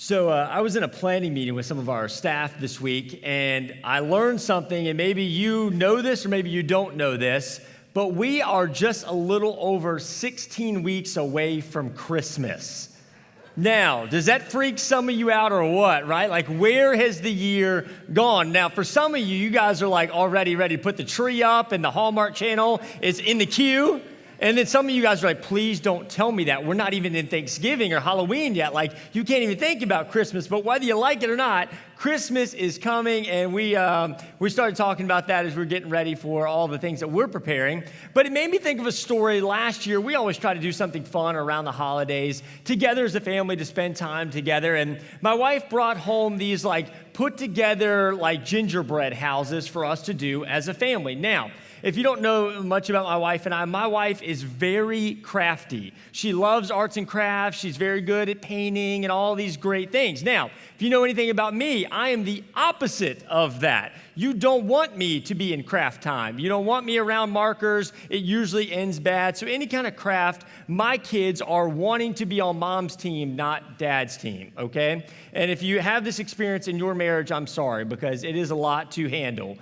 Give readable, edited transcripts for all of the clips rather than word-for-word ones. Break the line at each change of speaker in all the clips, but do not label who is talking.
I was in a planning meeting with some of our staff this week, and I learned something, and maybe you know this or maybe you don't know this, but we are just a little over 16 weeks away from Christmas. Now, does that freak some of you out or what, right? Like, where has the year gone? Now, for some of you, you guys are like already ready to put the tree up, and the Hallmark Channel is in the queue. And then some of you guys are like, please don't tell me that. We're not even in Thanksgiving or Halloween yet. Like, you can't even think about Christmas. But whether you like it or not, Christmas is coming. And we started talking about that as we're getting ready for all the things that we're preparing. But it made me think of a story last year. We always try to do something fun around the holidays together as a family to spend time together. And my wife brought home these put together gingerbread houses for us to do as a family. Now, if you don't know much about my wife and I, my wife is very crafty. She loves arts and crafts. She's very good at painting and all these great things. Now, if you know anything about me, I am the opposite of that. You don't want me to be in craft time. You don't want me around markers. It usually ends bad. So any kind of craft, my kids are wanting to be on mom's team, not dad's team, okay? And if you have this experience in your marriage, I'm sorry, because it is a lot to handle.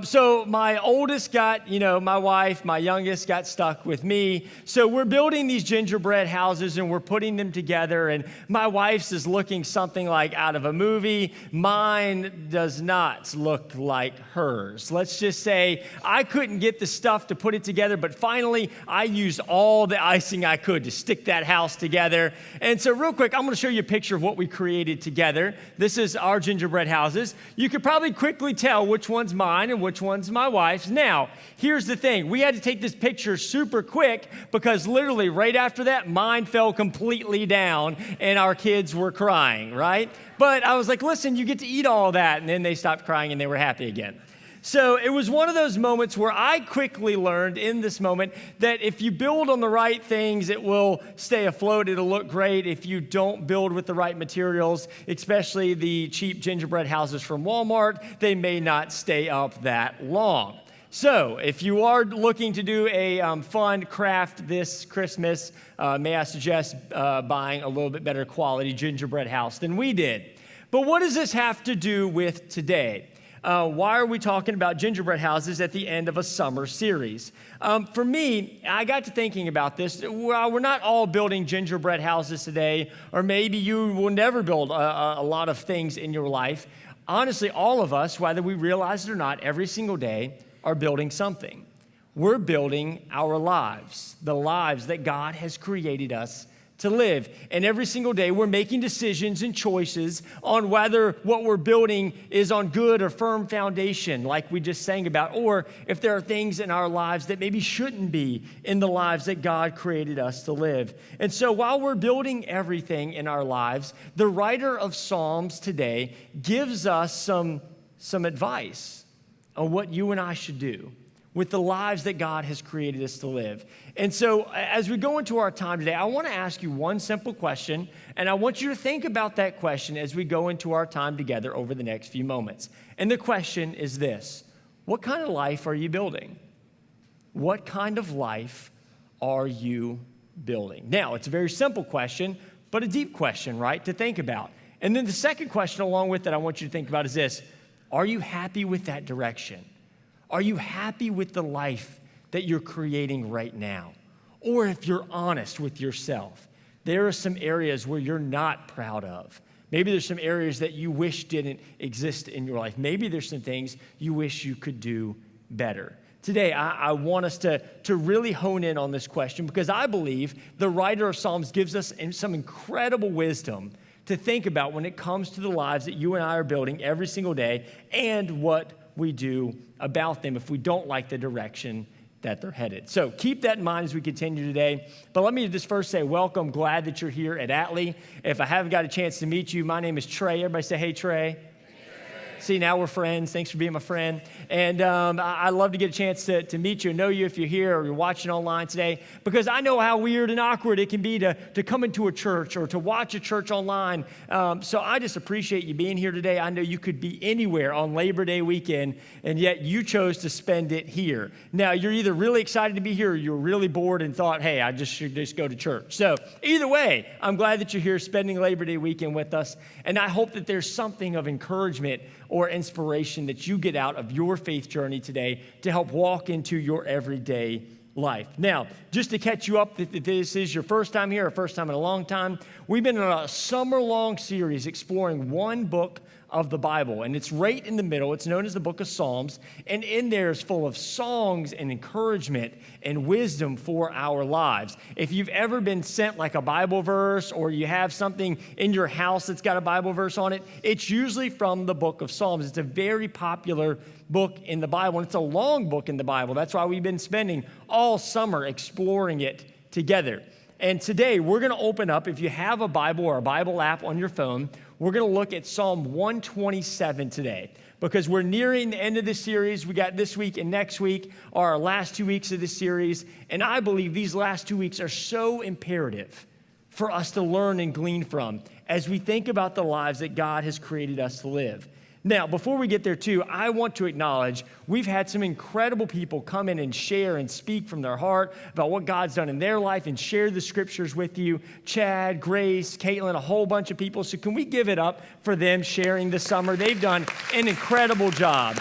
So my oldest got, my wife, my youngest got stuck with me. So we're building these gingerbread houses and we're putting them together. And my wife's is looking something like out of a movie. Mine does not look like hers. Let's just say I couldn't get the stuff to put it together, but finally I used all the icing I could to stick that house together. And so real quick, I'm going to show you a picture of what we created together. This is our gingerbread houses. You could probably quickly tell which one's mine and which one's my wife's. Now, here's the thing. We had to take this picture super quick because literally right after that, mine fell completely down and our kids were crying, right? But I was like, listen, you get to eat all that. And then they stopped crying and they were happy again. So it was one of those moments where I quickly learned in this moment that if you build on the right things, it will stay afloat. It'll look great. If you don't build with the right materials, especially the cheap gingerbread houses from Walmart, they may not stay up that long. So if you are looking to do a fun craft this Christmas, may I suggest buying a little bit better quality gingerbread house than we did. But what does this have to do with today? Why are we talking about gingerbread houses at the end of a summer series? For me, I got to thinking about this. Well, we're not all building gingerbread houses today, or maybe you will never build a lot of things in your life. Honestly, all of us, whether we realize it or not, every single day are building something. We're building our lives, the lives that God has created us to live. And every single day, we're making decisions and choices on whether what we're building is on good or firm foundation, like we just sang about, or if there are things in our lives that maybe shouldn't be in the lives that God created us to live. And so while we're building everything in our lives, the writer of Psalms today gives us some advice on what you and I should do with the lives that God has created us to live. And so as we go into our time today, I want to ask you one simple question, and I want you to think about that question as we go into our time together over the next few moments. And the question is this: what kind of life are you building? What kind of life are you building? Now, it's a very simple question, but a deep question, right, to think about. And then the second question along with that I want you to think about is this: are you happy with that direction? Are you happy with the life that you're creating right now? Or if you're honest with yourself, there are some areas where you're not proud of. Maybe there's some areas that you wish didn't exist in your life. Maybe there's some things you wish you could do better. Today, I want us to really hone in on this question because I believe the writer of Psalms gives us some incredible wisdom to think about when it comes to the lives that you and I are building every single day and what we do about them if we don't like the direction that they're headed. So keep that in mind as we continue today. But let me just first say welcome. Glad that you're here at Atlee. If I haven't got a chance to meet you, my name is Trey. Everybody say, hey, Trey. See, now we're friends. Thanks for being my friend. And I'd love to get a chance to meet you and know you if you're here or you're watching online today, because I know how weird and awkward it can be to come into a church or to watch a church online. So I just appreciate you being here today. I know you could be anywhere on Labor Day weekend, and yet you chose to spend it here. Now, you're either really excited to be here or you're really bored and thought, hey, I should just go to church. So either way, I'm glad that you're here spending Labor Day weekend with us, and I hope that there's something of encouragement or inspiration that you get out of your faith journey today to help walk into your everyday life. Now, just to catch you up, if this is your first time here or first time in a long time, we've been on a summer-long series exploring one book of the Bible, and it's right in the middle. It's known as the book of Psalms, and in there is full of songs and encouragement and wisdom for our lives. If you've ever been sent like a Bible verse, or you have something in your house that's got a Bible verse on it, it's usually from the book of Psalms. It's a very popular book in the Bible, and it's a long book in the Bible. That's why we've been spending all summer exploring it together. And today we're going to open up, if you have a Bible or a Bible app on your phone, we're going to look at Psalm 127 today, because we're nearing the end of this series. We got this week and next week are our last 2 weeks of this series, and I believe these last 2 weeks are so imperative for us to learn and glean from as we think about the lives that God has created us to live. Now, before we get there too, I want to acknowledge we've had some incredible people come in and share and speak from their heart about what God's done in their life and share the scriptures with you. Chad, Grace, Caitlin, a whole bunch of people. So can we give it up for them sharing this summer? They've done an incredible job.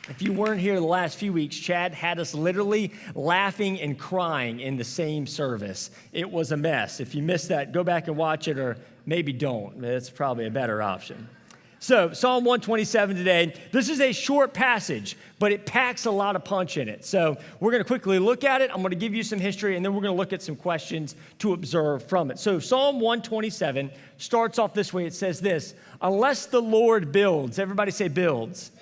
If you weren't here the last few weeks, Chad had us literally laughing and crying in the same service. It was a mess. If you missed that, go back and watch it, or maybe don't. That's probably a better option. So Psalm 127 today. This is a short passage, but it packs a lot of punch in it. So we're going to quickly look at it. I'm going to give you some history, and then we're going to look at some questions to observe from it. So Psalm 127 starts off this way. It says this: unless the Lord builds, everybody say builds.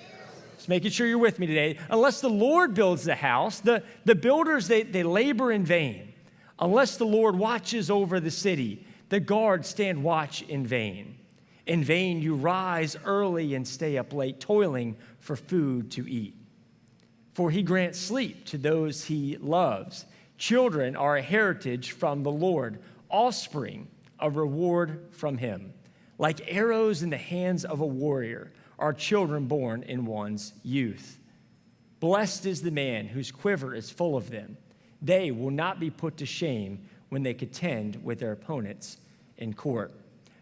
Just making sure you're with me today. Unless the Lord builds the house, the builders, they labor in vain. Unless the Lord watches over the city, the guards stand watch in vain. In vain you rise early and stay up late, toiling for food to eat. For he grants sleep to those he loves. Children are a heritage from the Lord, offspring a reward from him. Like arrows in the hands of a warrior are children born in one's youth. Blessed is the man whose quiver is full of them. They will not be put to shame when they contend with their opponents in court.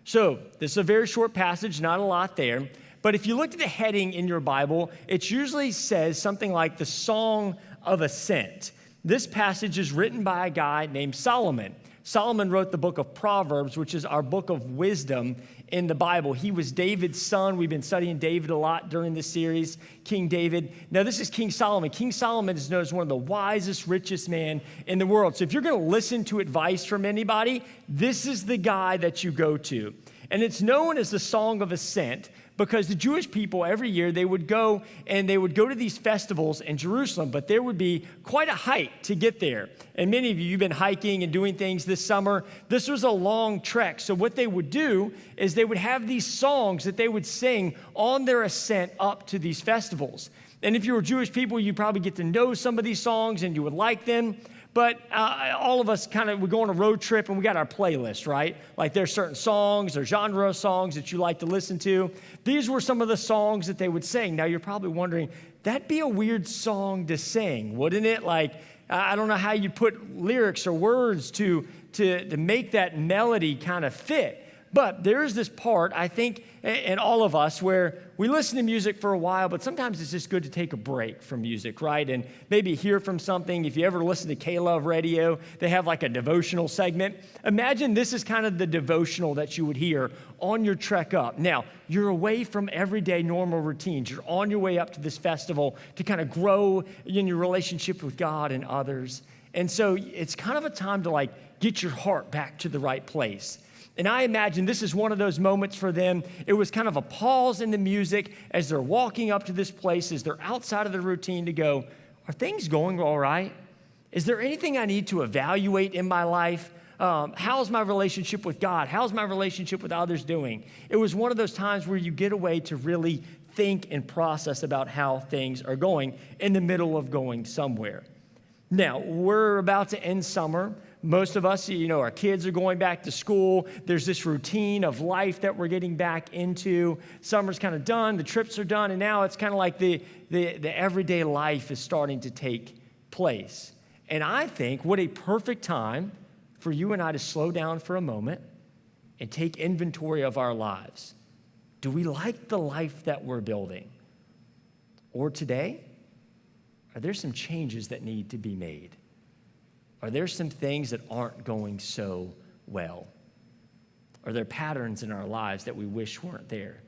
So this is a very short passage, not a lot there. But if you look at the heading in your Bible, it usually says something like the Song of Ascent. This passage is written by a guy named Solomon. Solomon wrote the book of Proverbs, which is our book of wisdom in the Bible. He was David's son. We've been studying David a lot during this series, King David. Now, this is King Solomon. King Solomon is known as one of the wisest, richest men in the world. So if you're going to listen to advice from anybody, this is the guy that you go to. And it's known as the Song of Ascent because the Jewish people every year, they would go to these festivals in Jerusalem, but there would be quite a hike to get there. And many of you've been hiking and doing things this summer. This was a long trek. So what they would do is they would have these songs that they would sing on their ascent up to these festivals. And if you were Jewish people, you probably get to know some of these songs and you would like them. But all of us we go on a road trip and we got our playlist, right? Like there's certain songs or genre of songs that you like to listen to. These were some of the songs that they would sing. Now you're probably wondering, that'd be a weird song to sing, wouldn't it? Like, I don't know how you put lyrics or words to make that melody kind of fit. But there's this part, I think, in all of us where we listen to music for a while, but sometimes it's just good to take a break from music, right? And maybe hear from something. If you ever listen to K-Love Radio, they have like a devotional segment. Imagine this is kind of the devotional that you would hear on your trek up. Now, you're away from everyday normal routines. You're on your way up to this festival to kind of grow in your relationship with God and others. And so it's kind of a time to like get your heart back to the right place. And I imagine this is one of those moments for them. It was kind of a pause in the music as they're walking up to this place, as they're outside of the routine to go, are things going all right? Is there anything I need to evaluate in my life? How's my relationship with God? How's my relationship with others doing? It was one of those times where you get away to really think and process about how things are going in the middle of going somewhere. Now, we're about to end summer. Most of us, our kids are going back to school. There's this routine of life that we're getting back into. Summer's kind of done, the trips are done, and now it's kind of like the everyday life is starting to take place. And I think what a perfect time for you and I to slow down for a moment and take inventory of our lives. Do we like the life that we're building? Or today, are there some changes that need to be made? Are there some things that aren't going so well? Are there patterns in our lives that we wish weren't there?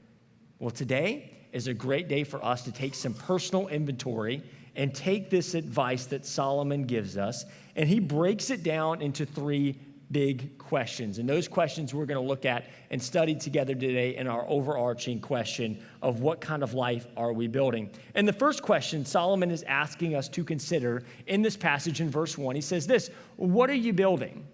Well, today is a great day for us to take some personal inventory and take this advice that Solomon gives us, and he breaks it down into 3 big questions. And those questions we're going to look at and study together today in our overarching question of what kind of life are we building. And the first question Solomon is asking us to consider in this passage in verse 1, he says this: what are you building?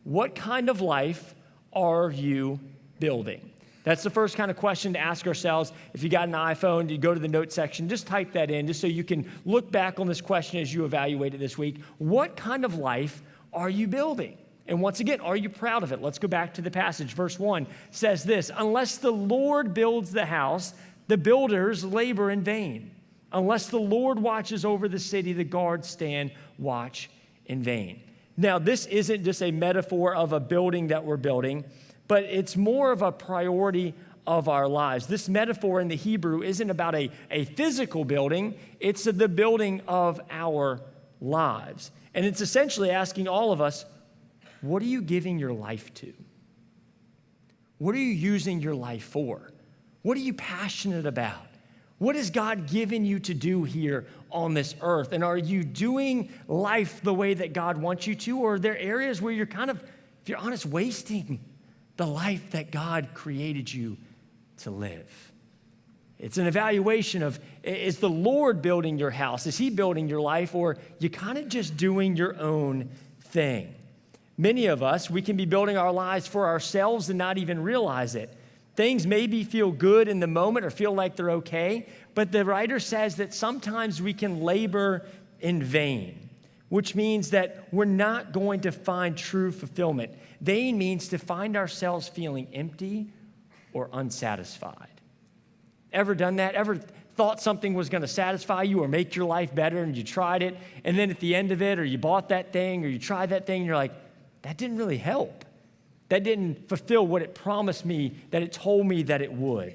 What kind of life are you building? That's the first kind of question to ask ourselves. If you got an iPhone, you go to the notes section, just type that in just so you can look back on this question as you evaluate it this week. What kind of life are you building? And once again, are you proud of it? Let's go back to the passage. Verse 1 says this: unless the Lord builds the house, the builders labor in vain. Unless the Lord watches over the city, the guards stand watch in vain. Now, this isn't just a metaphor of a building that we're building, but it's more of a priority of our lives. This metaphor in the Hebrew isn't about a physical building, it's the building of our lives. And it's essentially asking all of us, what are you giving your life to? What are you using your life for? What are you passionate about? What has God given you to do here on this earth? And are you doing life the way that God wants you to? Or are there areas where you're kind of, if you're honest, wasting the life that God created you to live? It's an evaluation of, is the Lord building your house? Is he building your life? Or you kind of just doing your own thing? Many of us, we can be building our lives for ourselves and not even realize it. Things maybe feel good in the moment or feel like they're okay, but the writer says that sometimes we can labor in vain, which means that we're not going to find true fulfillment. Vain means to find ourselves feeling empty or unsatisfied. Ever done that? Ever thought something was going to satisfy you or make your life better and you tried it, and then at the end of it, or you bought that thing or you tried that thing, and you're like, that didn't really help. That didn't fulfill what it promised me, that it told me that it would.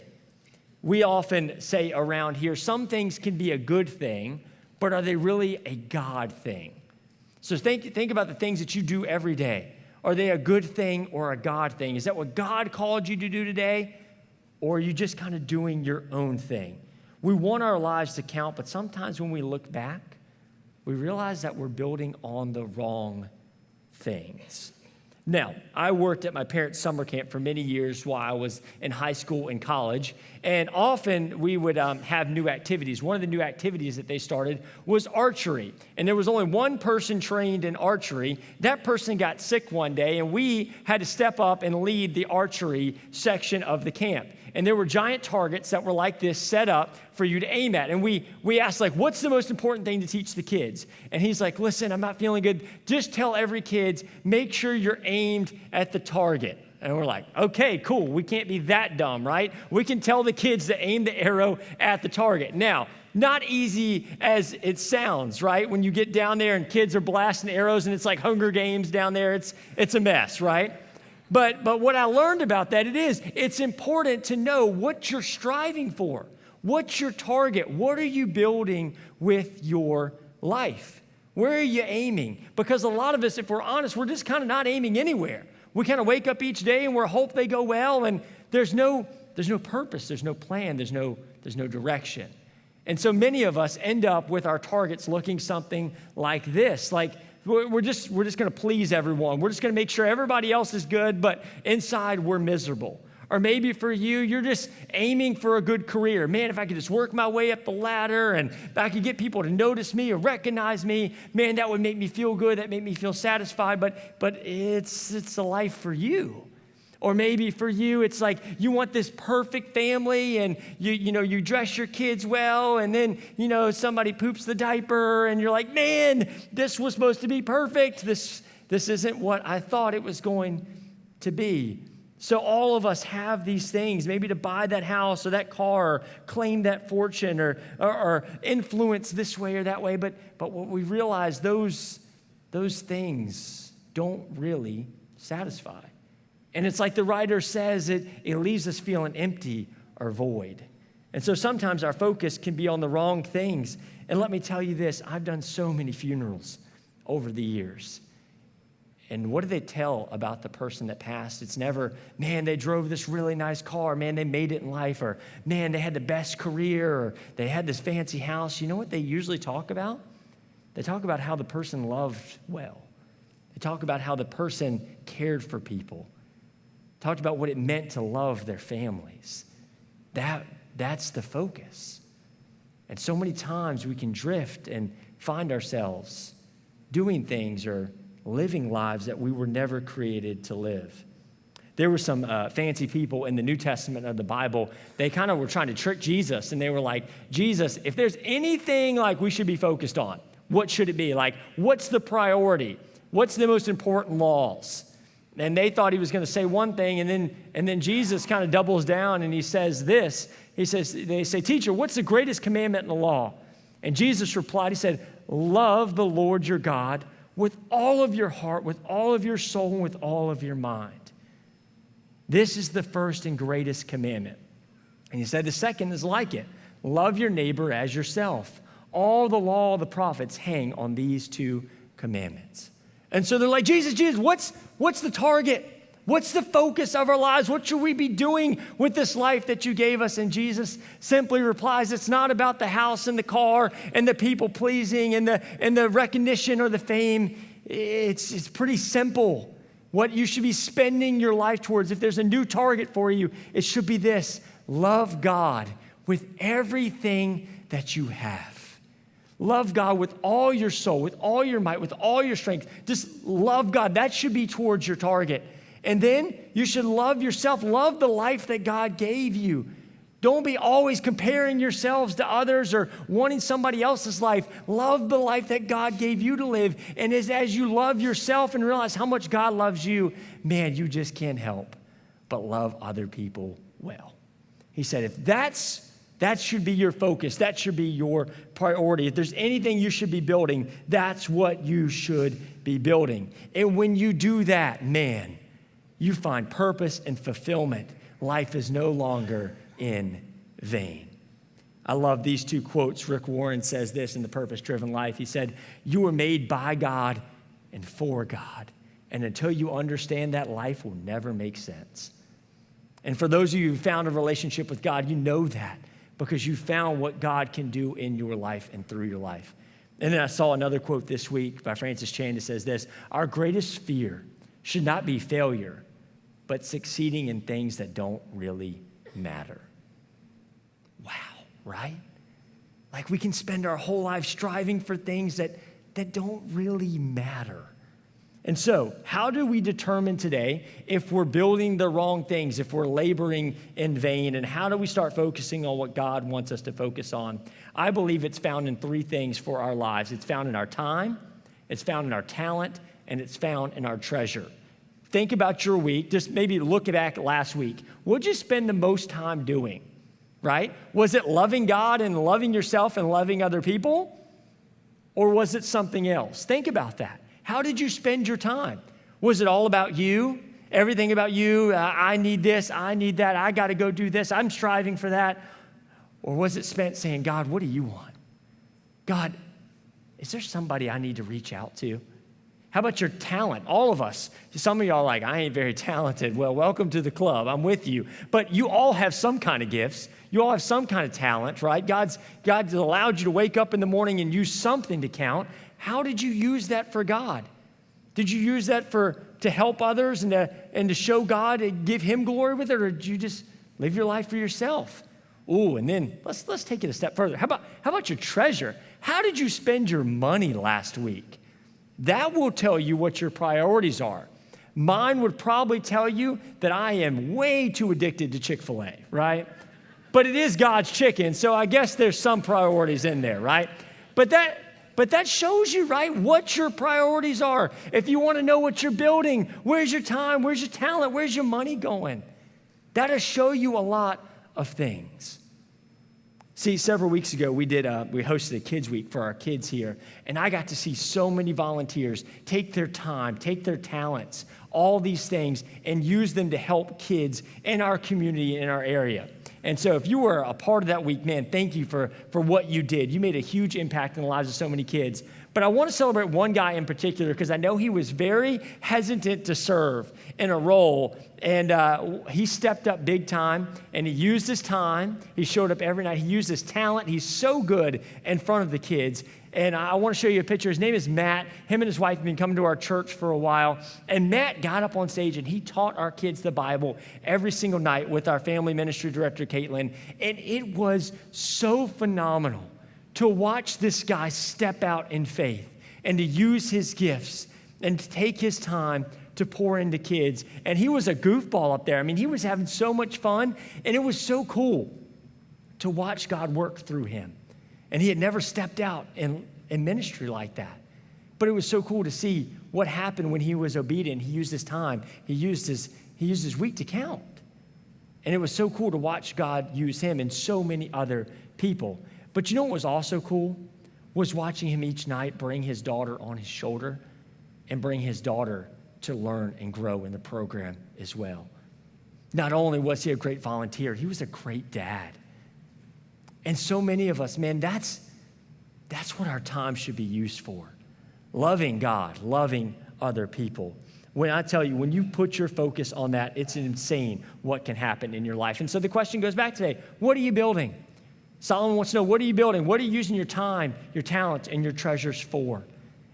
We often say around here, some things can be a good thing, but are they really a God thing? So think about the things that you do every day. Are they a good thing or a God thing? Is that what God called you to do today? Or are you just kind of doing your own thing? We want our lives to count, but sometimes when we look back, we realize that we're building on the wrong things. Now, I worked at my parents' summer camp for many years while I was in high school and college, and often we would have new activities. One of the new activities that they started was archery, and there was only one person trained in archery. That person got sick one day, and we had to step up and lead the archery section of the camp. And there were giant targets that were like this set up for you to aim at. And we asked, like, what's the most important thing to teach the kids? And he's like, listen, I'm not feeling good. Just tell every kid, make sure you're aimed at the target. And we're like, okay, cool. We can't be that dumb, right? We can tell the kids to aim the arrow at the target. Now, not easy as it sounds, right? When you get down there and kids are blasting arrows and it's like Hunger Games down there, it's a mess, right? But what I learned about that, it's important to know what you're striving for. What's your target? What are you building with your life? Where are you aiming? Because a lot of us, if we're honest, we're just kind of not aiming anywhere. We kind of wake up each day and we hope they go well, and there's no purpose, there's no plan, there's no direction. And so many of us end up with our targets looking something like this, like, we're just going to please everyone. We're just going to make sure everybody else is good, but inside we're miserable. Or maybe for you, you're just aiming for a good career. Man, if I could just work my way up the ladder and if I could get people to notice me or recognize me, man, that would make me feel good. That made me feel satisfied. But it's a life for you. Or maybe for you, it's like you want this perfect family and you dress your kids well and then, somebody poops the diaper and you're like, man, this was supposed to be perfect. This isn't what I thought it was going to be. So all of us have these things, maybe to buy that house or that car, or claim that fortune or influence this way or that way. But what we realize, those things don't really satisfy. And it's like the writer says, it leaves us feeling empty or void. And so sometimes our focus can be on the wrong things. And let me tell you this, I've done so many funerals over the years. And what do they tell about the person that passed? It's never, man, they drove this really nice car. Man, they made it in life. Or, man, they had the best career. Or they had this fancy house. You know what they usually talk about? They talk about how the person loved well. They talk about how the person cared for people. Talked about what it meant to love their families. That's the focus. And so many times we can drift and find ourselves doing things or living lives that we were never created to live. There were some fancy people in the New Testament of the Bible. They kind of were trying to trick Jesus, and they were like, Jesus, if there's anything like we should be focused on, what should it be? Like, what's the priority? What's the most important laws? And they thought he was going to say one thing, and then Jesus kind of doubles down and he says this. They say, teacher, what's the greatest commandment in the law? And Jesus replied, he said, love the Lord your God with all of your heart, with all of your soul, and with all of your mind. This is the first and greatest commandment. And he said the second is like it. Love your neighbor as yourself. All the law of the prophets hang on these two commandments. And so they're like, Jesus, what's the target? What's the focus of our lives? What should we be doing with this life that you gave us? And Jesus simply replies, it's not about the house and the car and the people pleasing and the recognition or the fame. It's pretty simple. What you should be spending your life towards, if there's a new target for you, it should be this: love God with everything that you have. Love God with all your soul, with all your might, with all your strength. Just love God. That should be towards your target. And then you should love yourself. Love the life that God gave you. Don't be always comparing yourselves to others or wanting somebody else's life. Love the life that God gave you to live. And as you love yourself and realize how much God loves you, man, you just can't help but love other people well. He said, if that should be your focus. That should be your priority. If there's anything you should be building, that's what you should be building. And when you do that, man, you find purpose and fulfillment. Life is no longer in vain. I love these two quotes. Rick Warren says this in The Purpose-Driven Life. He said, you were made by God and for God. And until you understand that, life will never make sense. And for those of you who found a relationship with God, you know that because you found what God can do in your life and through your life. And then I saw another quote this week by Francis Chan that says this: our greatest fear should not be failure, but succeeding in things that don't really matter. Wow, right? Like we can spend our whole life striving for things that don't really matter. And so, how do we determine today if we're building the wrong things, if we're laboring in vain, and how do we start focusing on what God wants us to focus on? I believe it's found in three things for our lives. It's found in our time, it's found in our talent, and it's found in our treasure. Think about your week. Just maybe look back at last week. What'd you spend the most time doing, right? Was it loving God and loving yourself and loving other people? Or was it something else? Think about that. How did you spend your time? Was it all about you? Everything about you? I need this, I need that, I got to go do this, I'm striving for that. Or was it spent saying, God, what do you want? God, is there somebody I need to reach out to? How about your talent? All of us. Some of y'all are like, I ain't very talented. Well, welcome to the club. I'm with you. But you all have some kind of gifts. You all have some kind of talent, right? God's allowed you to wake up in the morning and use something to count. How did you use that for God? Did you use that for to help others and to show God and give him glory with it, or did you just live your life for yourself? Ooh, and then let's take it a step further. How about your treasure? How did you spend your money last week? That will tell you what your priorities are. Mine would probably tell you that I am way too addicted to Chick-fil-A, right? But it is God's chicken, so I guess there's some priorities in there, right? But that shows you, right, what your priorities are. If you want to know what you're building, where's your time, where's your talent, where's your money going? That'll show you a lot of things. See, several weeks ago, we hosted a Kids Week for our kids here, and I got to see so many volunteers take their time, take their talents, all these things, and use them to help kids in our community, in our area. And so if you were a part of that week, man, thank you for what you did. You made a huge impact in the lives of so many kids. But I want to celebrate one guy in particular because I know he was very hesitant to serve in a role, and he stepped up big time, and he used his time. He showed up every night. He used his talent. He's so good in front of the kids. And I want to show you a picture. His name is Matt. Him and his wife have been coming to our church for a while. And Matt got up on stage and he taught our kids the Bible every single night with our family ministry director, Caitlin. And it was so phenomenal to watch this guy step out in faith and to use his gifts and to take his time to pour into kids. And he was a goofball up there. I mean, he was having so much fun, and it was so cool to watch God work through him. And he had never stepped out in ministry like that. But it was so cool to see what happened when he was obedient. He used his time. He used his week to count. And it was so cool to watch God use him and so many other people. But you know what was also cool? Was watching him each night bring his daughter on his shoulder and bring his daughter to learn and grow in the program as well. Not only was he a great volunteer, he was a great dad. And so many of us, man, that's what our time should be used for. Loving God, loving other people. When I tell you, when you put your focus on that, it's insane what can happen in your life. And so the question goes back today, what are you building? Solomon wants to know, what are you building? What are you using your time, your talent, and your treasures for?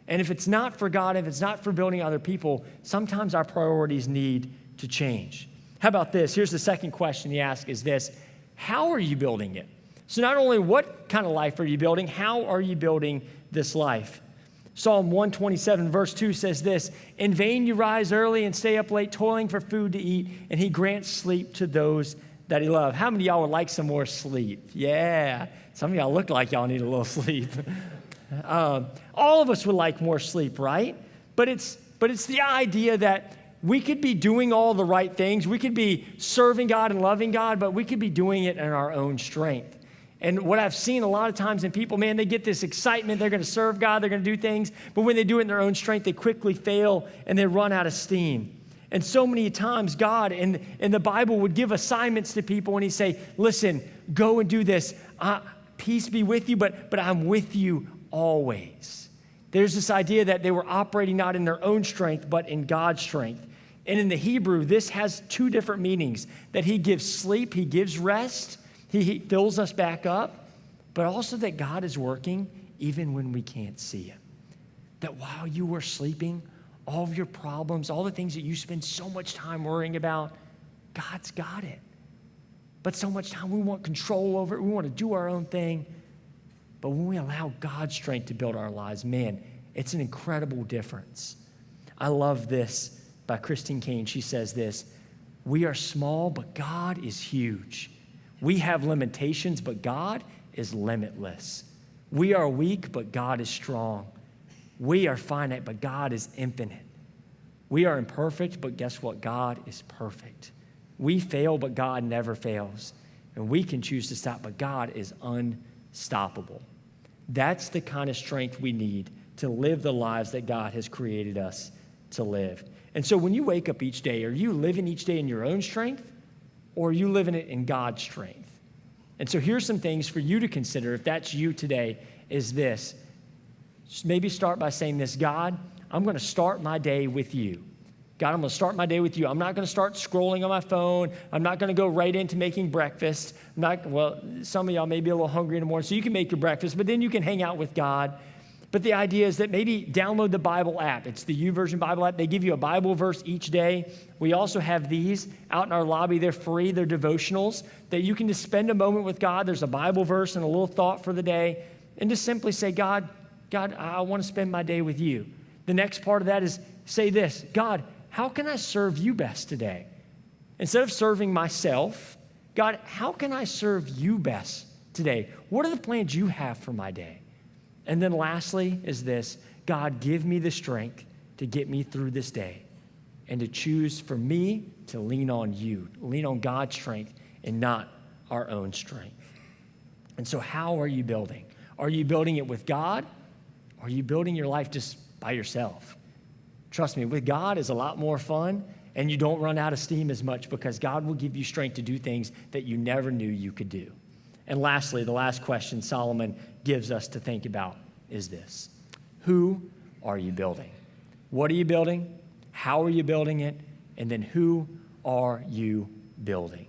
And if it's not for God, if it's not for building other people, sometimes our priorities need to change. How about this? Here's the second question he asks is this: how are you building it? So not only what kind of life are you building, how are you building this life? Psalm 127 verse 2 says this: in vain you rise early and stay up late, toiling for food to eat, and he grants sleep to those that he loves. How many of y'all would like some more sleep? Yeah, some of y'all look like y'all need a little sleep. All of us would like more sleep, right? But it's the idea that we could be doing all the right things. We could be serving God and loving God, but we could be doing it in our own strength. And what I've seen a lot of times in people, man, they get this excitement. They're going to serve God. They're going to do things. But when they do it in their own strength, they quickly fail and they run out of steam. And so many times God in the Bible would give assignments to people and he'd say, listen, go and do this. Peace be with you, but I'm with you always. There's this idea that they were operating not in their own strength, but in God's strength. And in the Hebrew, this has two different meanings, that he gives sleep, he gives rest, he fills us back up, but also that God is working even when we can't see him. That while you were sleeping, all of your problems, all the things that you spend so much time worrying about, God's got it. But so much time we want control over it, we want to do our own thing. But when we allow God's strength to build our lives, man, it's an incredible difference. I love this by Christine Kane. She says this: we are small, but God is huge. We have limitations, but God is limitless. We are weak, but God is strong. We are finite, but God is infinite. We are imperfect, but guess what? God is perfect. We fail, but God never fails. And we can choose to stop, but God is unstoppable. That's the kind of strength we need to live the lives that God has created us to live. And so when you wake up each day, are you living each day in your own strength, or are you living it in God's strength? And so here's some things for you to consider, if that's you today, is this. Just maybe start by saying this: God, I'm going to start my day with you. God, I'm going to start my day with you. I'm not going to start scrolling on my phone. I'm not going to go right into making breakfast. Some of y'all may be a little hungry in the morning, so you can make your breakfast, but then you can hang out with God. But the idea is that maybe download the Bible app. It's the YouVersion Bible app. They give you a Bible verse each day. We also have these out in our lobby. They're free. They're devotionals that you can just spend a moment with God. There's a Bible verse and a little thought for the day. And just simply say, God, I want to spend my day with you. The next part of that is say this, God, how can I serve you best today? Instead of serving myself, God, how can I serve you best today? What are the plans you have for my day? And then lastly is this, God, give me the strength to get me through this day and to choose for me to lean on you, lean on God's strength and not our own strength. And so how are you building? Are you building it with God? Or are you building your life just by yourself? Trust me, with God is a lot more fun, and you don't run out of steam as much because God will give you strength to do things that you never knew you could do. And lastly, the last question Solomon gives us to think about is this. Who are you building? What are you building? How are you building it? And then who are you building?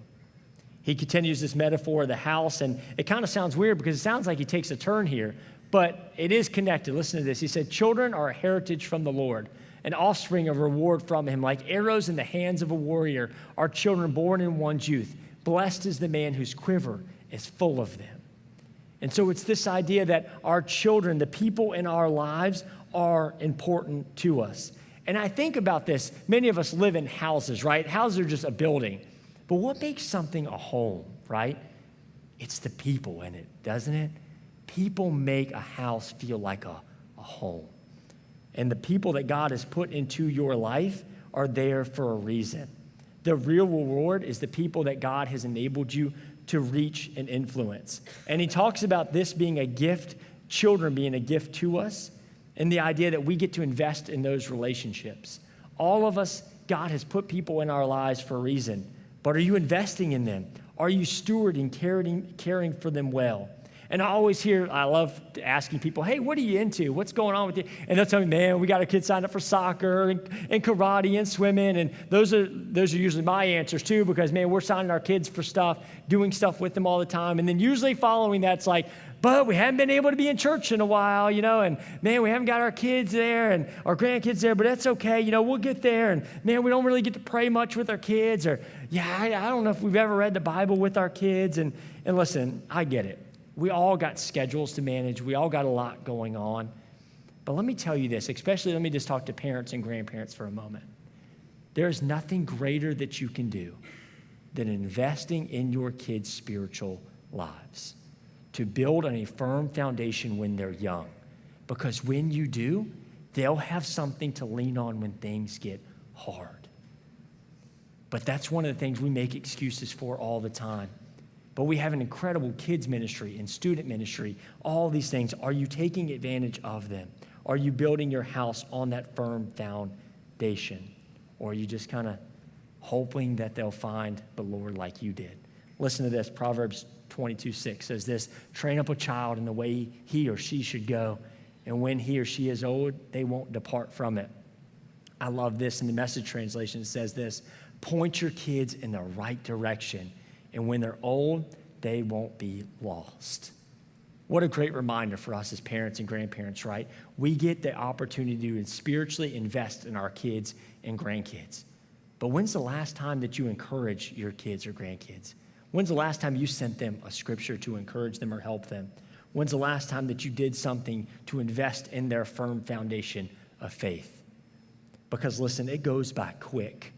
He continues this metaphor of the house, and it kind of sounds weird because it sounds like he takes a turn here, but it is connected. Listen to this. He said, children are a heritage from the Lord, an offspring of reward from him. Like arrows in the hands of a warrior are children born in one's youth. Blessed is the man whose quiver is full of them. And so it's this idea that our children, the people in our lives, are important to us. And I think about this. Many of us live in houses, right? Houses are just a building. But what makes something a home, right? It's the people in it, doesn't it? People make a house feel like a home. And the people that God has put into your life are there for a reason. The real reward is the people that God has enabled you to reach and influence. And he talks about this being a gift, children being a gift to us, and the idea that we get to invest in those relationships. All of us, God has put people in our lives for a reason, but are you investing in them? Are you stewarding, caring for them well? And I love asking people, hey, what are you into? What's going on with you? And they'll tell me, man, we got our kids signed up for soccer and karate and swimming. And those are usually my answers too, because, man, we're signing our kids for stuff, doing stuff with them all the time. And then usually following that's like, but we haven't been able to be in church in a while, and man, we haven't got our kids there and our grandkids there, but that's okay. We'll get there. And man, we don't really get to pray much with our kids, or I don't know if we've ever read the Bible with our kids. And listen, I get it. We all got schedules to manage. We all got a lot going on. But let me tell you this, especially let me just talk to parents and grandparents for a moment. There's nothing greater that you can do than investing in your kids' spiritual lives to build on a firm foundation when they're young. Because when you do, they'll have something to lean on when things get hard. But that's one of the things we make excuses for all the time. But we have an incredible kids ministry and student ministry, all these things. Are you taking advantage of them? Are you building your house on that firm foundation? Or are you just kind of hoping that they'll find the Lord like you did? Listen to this. Proverbs 22:6 says this, train up a child in the way he or she should go, and when he or she is old, they won't depart from it. I love this. In the Message translation, it says this, point your kids in the right direction, and when they're old, they won't be lost. What a great reminder for us as parents and grandparents, right? We get the opportunity to spiritually invest in our kids and grandkids. But when's the last time that you encourage your kids or grandkids? When's the last time you sent them a scripture to encourage them or help them? When's the last time that you did something to invest in their firm foundation of faith? Because listen, it goes by quick.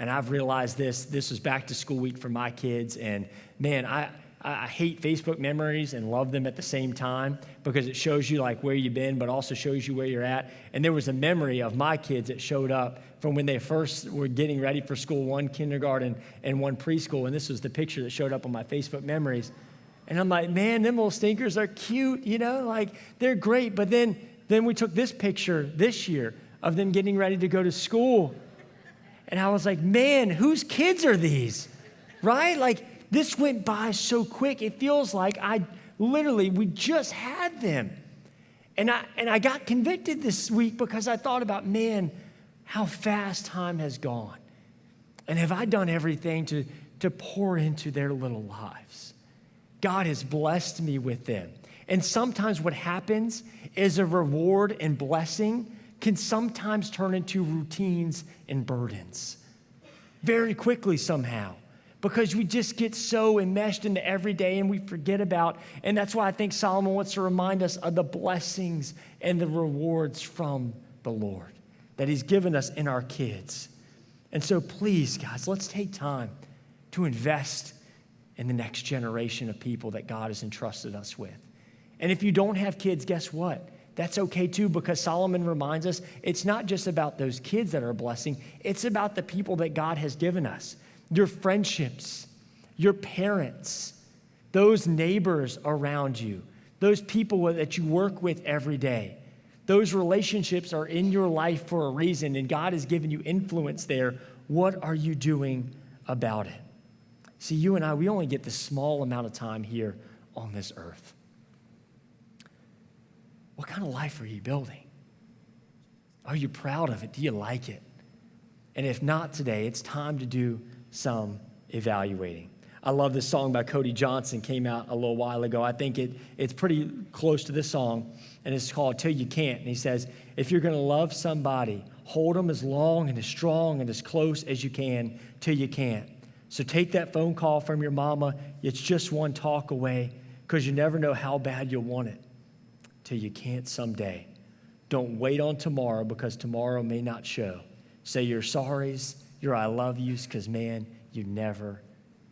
And I've realized this was back to school week for my kids. And man, I hate Facebook memories and love them at the same time because it shows you like where you've been, but also shows you where you're at. And there was a memory of my kids that showed up from when they first were getting ready for school, one kindergarten and one preschool. And this was the picture that showed up on my Facebook memories. And I'm like, man, them little stinkers are cute, like they're great. But then we took this picture this year of them getting ready to go to school. And I was like, man, whose kids are these, right? Like this went by so quick. It feels like we just had them. And I got convicted this week because I thought about, man, how fast time has gone. And have I done everything to pour into their little lives? God has blessed me with them. And sometimes what happens is a reward and blessing can sometimes turn into routines and burdens very quickly somehow, because we just get so enmeshed into every day and we forget about. And that's why I think Solomon wants to remind us of the blessings and the rewards from the Lord that he's given us in our kids. And so please, guys, let's take time to invest in the next generation of people that God has entrusted us with. And if you don't have kids, guess what? That's okay too, because Solomon reminds us it's not just about those kids that are a blessing, it's about the people that God has given us. Your friendships, your parents, those neighbors around you, those people that you work with every day. Those relationships are in your life for a reason, and God has given you influence there. What are you doing about it? See, you and I, we only get this small amount of time here on this earth. What kind of life are you building? Are you proud of it? Do you like it? And if not today, it's time to do some evaluating. I love this song by Cody Johnson, came out a little while ago. I think it's pretty close to this song, and it's called Till You Can't. And he says, if you're going to love somebody, hold them as long and as strong and as close as you can till you can't. So take that phone call from your mama. It's just one talk away, because you never know how bad you'll want it till you can't someday. Don't wait on tomorrow, because tomorrow may not show. Say your sorries, your I love yous, because, man, you never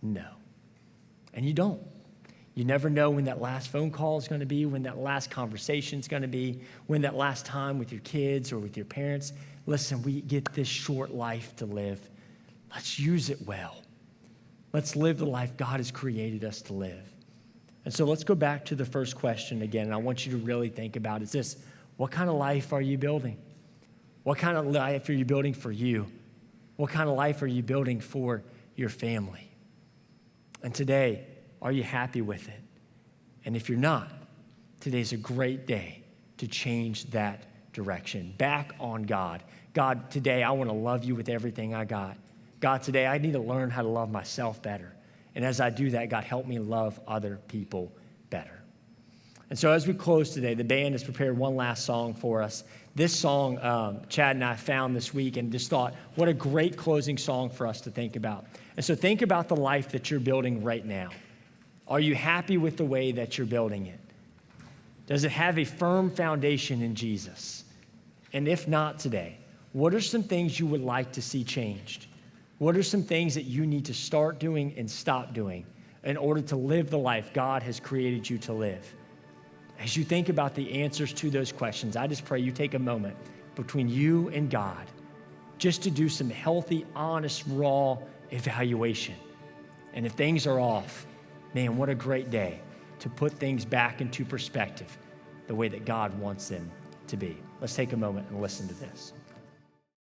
know. And you don't. You never know when that last phone call is going to be, when that last conversation is going to be, when that last time with your kids or with your parents. Listen, we get this short life to live. Let's use it well. Let's live the life God has created us to live. And so let's go back to the first question again, and I want you to really think about is this: what kind of life are you building? What kind of life are you building for you? What kind of life are you building for your family? And today, are you happy with it? And if you're not, today's a great day to change that direction. Back on God. God, today I want to love you with everything I got. God, today I need to learn how to love myself better. And as I do that, God, help me love other people better. And so as we close today, the band has prepared one last song for us. This song, Chad and I found this week and just thought, what a great closing song for us to think about. And so think about the life that you're building right now. Are you happy with the way that you're building it? Does it have a firm foundation in Jesus? And if not today, what are some things you would like to see changed? What are some things that you need to start doing and stop doing in order to live the life God has created you to live? As you think about the answers to those questions, I just pray you take a moment between you and God just to do some healthy, honest, raw evaluation. And if things are off, man, what a great day to put things back into perspective the way that God wants them to be. Let's take a moment and listen to this.